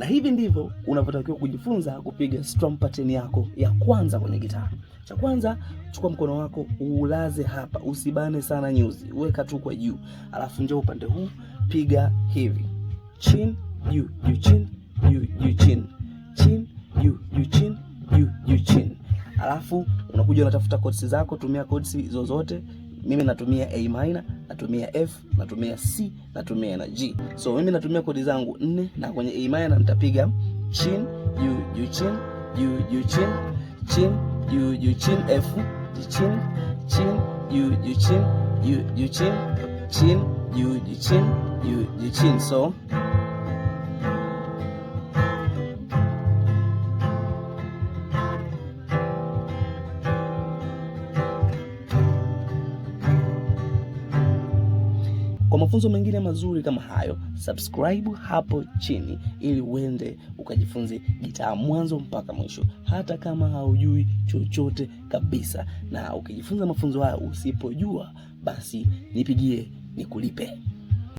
Na hivi ndivyo unavyotakiwa kujifunza kupiga strum pattern yako ya kwanza kwenye gitaa. Cha kwanza, chukua mkono wako uulaze hapa, usibane sana nyuzi, weka tu kwa juu. Alafu njoo upande huu, piga hivi. Chin, juu, juu, chin, juu, juu, chin. Chin, juu, juu, chin, juu, juu, chin. Alafu unakuja unatafuta chords zako, tumia chords zozote. Mimi natumia A minor, natumia F, natumia C, natumia na G. So mimi natumia chords zangu 4 na kwenye A minor nitapiga chin, juu, juu, chin, juu, juu, chin, chin, juu, juu, chin, F, chin, chin, juu, juu, chin, juu, juu, chin, chin, juu, juu, chin, juu, juu, chin. So kwa mafunzo mengine mazuri kama hayo, subscribe hapo chini ili uende ukajifunze gitaa mwanzo mpaka mwisho, hata kama haujui chochote kabisa. Na ukijifunza mafunzo haya usipojua, basi nipigie nikulipe.